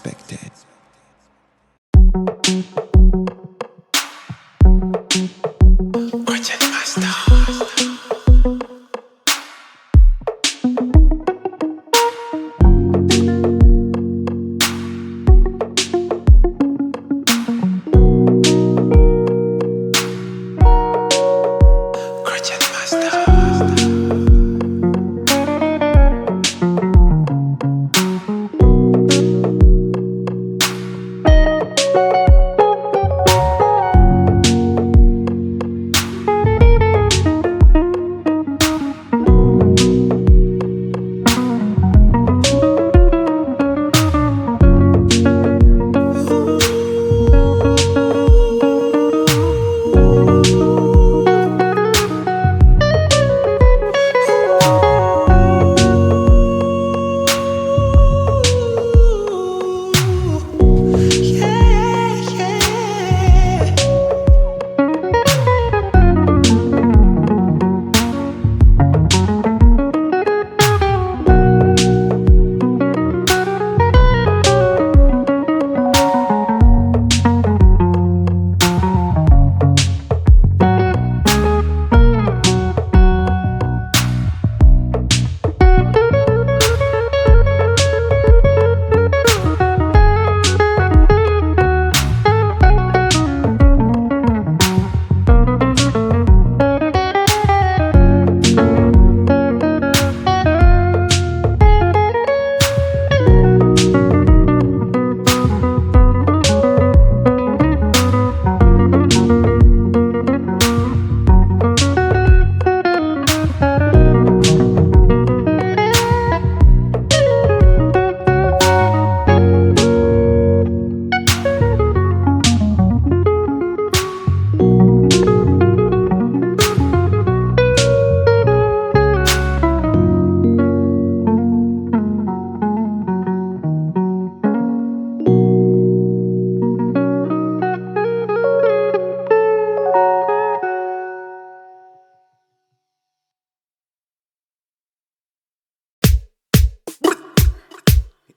expected. Project Master.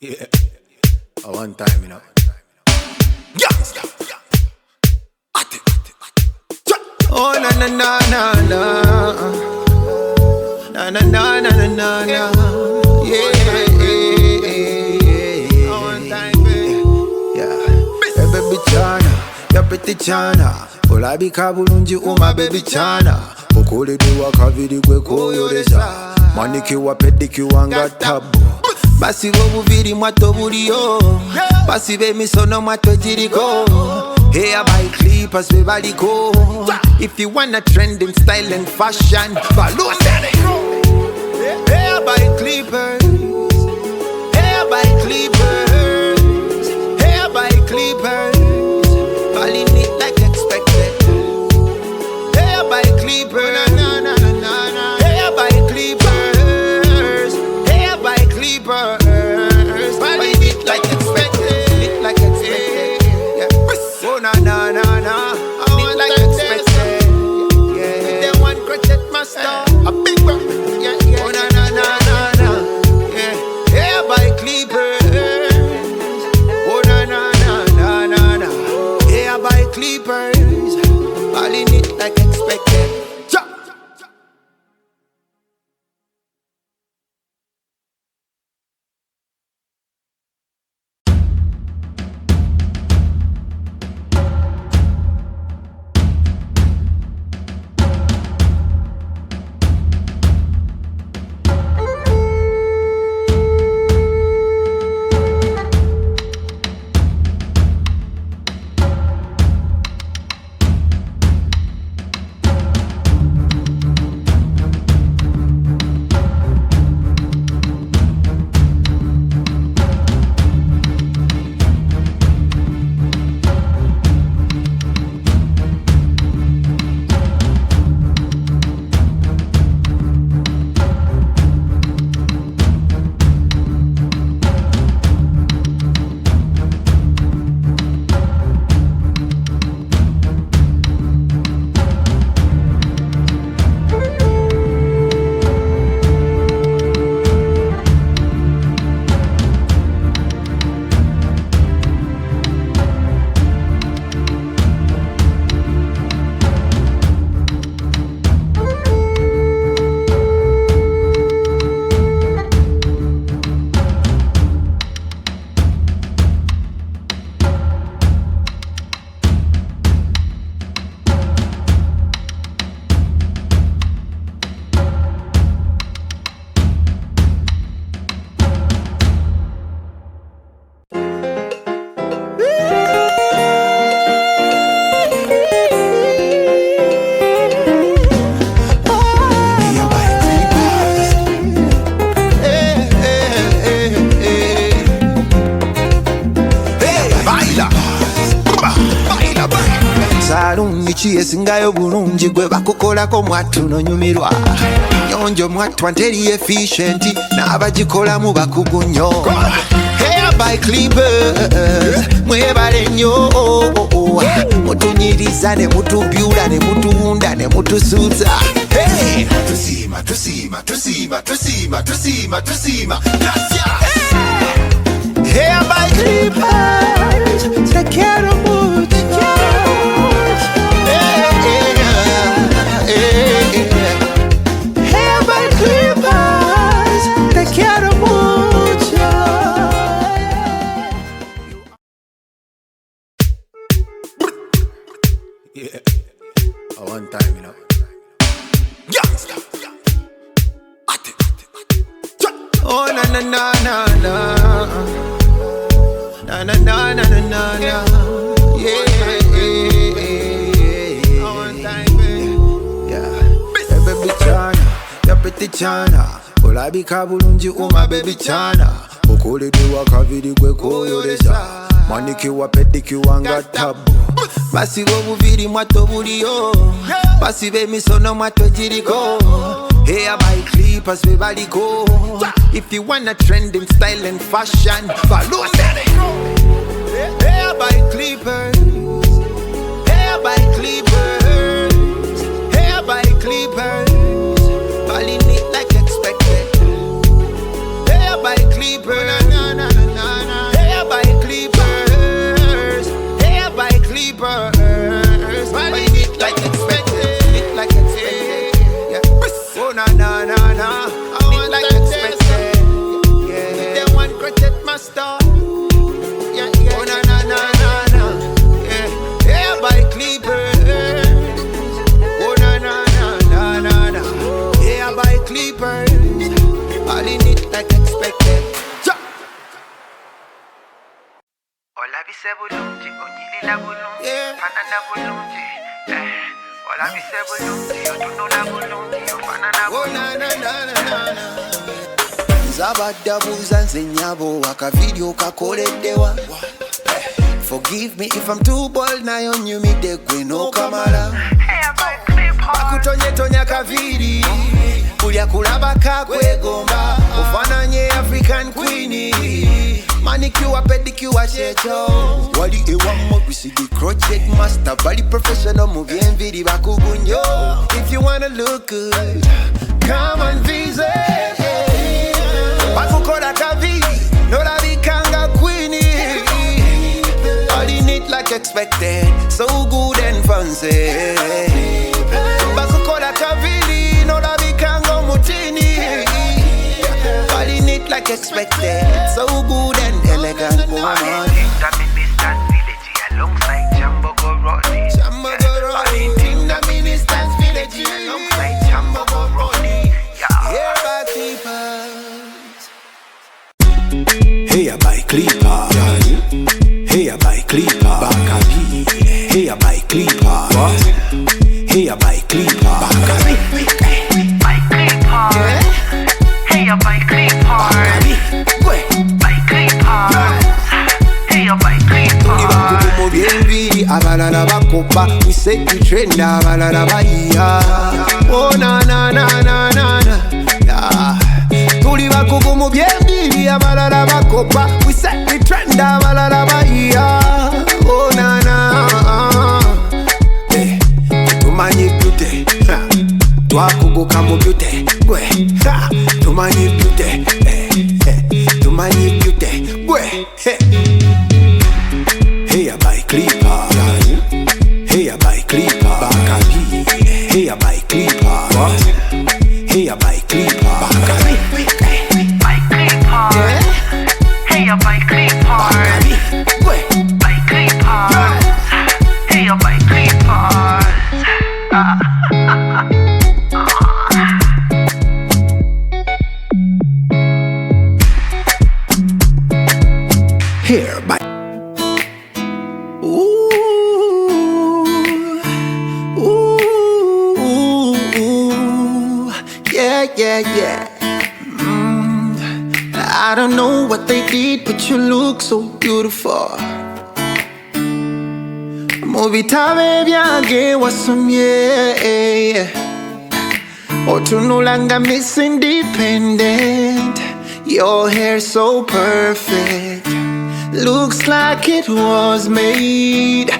Yeah, a one time, you know. Youngster. Oh na na na na na, na na na na na na. Yeah, a one time, baby. Yeah, hey baby Chana, ya pretty Chana. Olabika bulungi uma baby Chana. Okuleddwa kaviri gwe koyolesa. Manikiwa pedikiwa nga tabu. Basi bobuviri mwato buliyo. Basi bemisono mwato jiriko. Hair by clippers we baliko. If you wanna trend in style and fashion, balloon daddy. Hair by clippers. Hair by clippers. Hair by clippers. Balling it like expected. Hair by clippers. Hair by clippers. Hair by clippers. Balling it like expected. It like expected. Yeah. Oh na na na na. I want like expected. Yeah. They want crochet master. A big one. Yeah, yeah. Oh na na na na na. Yeah. Hair by clippers. Saluni chiyesingayo bulungi gwe bakukolako mwattu nonyumirwa nyonjo mwattu anteri efficient n'abagikolamu bakugu nnyo Hair by clippers mwebale nnyo mutunyiriza ne mutubyula ne mutuwunda ne mutusuuza tusima tusima tusima tusima tusima tusima Hair by clippers take care of mood Hair by clippers take care of mood Yeah one time you know Youngster Oh na na na na na Na na na na na na na Yeah one time Yeah Hey baby Chana Ya pretty Chana Olabika bulungi uma baby Chana Okulidiwa kaviri gwe koyolesa Manikiwa pedikiwa nga tabu Basiba obuviri mwato buliyo Basiba emisono mwato giriko Hair by clippers we baliko If you wanna trend in style and fashion follow Hair by clippers Hair by clippers Hair by clippers Balling it like expected Hair by clippers Hair by clippers Hair by clippers Balling it like expected It like expected Yeah Oh na na na na It like expected Yeah They want crochet master Yeah yeah Oh na na na na na Yeah Hair by clippers Oh na na na na na na Hair by clippers Balling it like expected Ola bise bulungi, onyilila bulungi, fanana bulungi Ola bise bulungi, otunula bulungi, ofanana bulungi Zabadabuza nze nyabo akavideo kakoleddewa Forgive me if I'm too bold nayo nyumidde gwe n'okamala Bakutonyetonya kaviri kulya kulaba kakwegomba ofananye African Queen Manicure, pedicure, checho Wali ewamu, we see the crochet master Bali professional, movie and video bakugunyo If you wanna look good, come and visit Bakukola kaviri, no la vikanga queenie All in it like expected, so good and fancy Bakukola kaviri, no la vikanga mutini All in it like expected, so good and elegant woman. The minister's village alongside Jambo Goroni Jambo Goroni In the minister's village alongside Jambo Goroni Hair by clippers Hair by clippers Hair by clippers Hair by clippers Hair by clippers By clippers Hair by clippers By clippers Hair by clippers Mubyembi abalala bakopa we say we trend abalala bayiya Oh na na na na na na Tuli bakugu mubyembi abalala bakopa we say we trend abalala bayiya Oh na na Tumanyi beauty Twakuguka mu beauty gwe Tumanyi beauty Tumanyi beauty gwe Hair by clippers Hair by clippers Hair by clippers Hair by clippers By clippers Hair by clippers By clippers Hair by clippers Hair by yeah. I don't know what they did, but you look so beautiful. Mu bitabo byange wasomye otunula nga Miss Independent. Your hair so perfect, looks like it was made.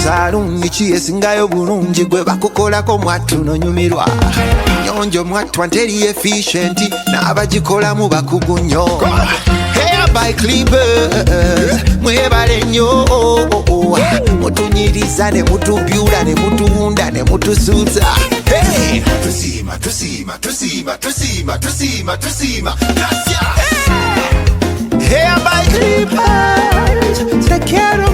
Salungi ki esingayo bulungi gwe bakukolako mwattu nonyumirwa. Nyonjo mwattu nteri efficient n'abagikolamu bakugu nnyo. Hair by clippers mwebale nnyo, mutunyiriza ne mutubyula ne mutuwunda ne mutusuuza. Hey! Tusiima, tusiima, tusiima, tusiima, tusiima, tusiima. Gracias! Hey! Hair by clippers, te quiero.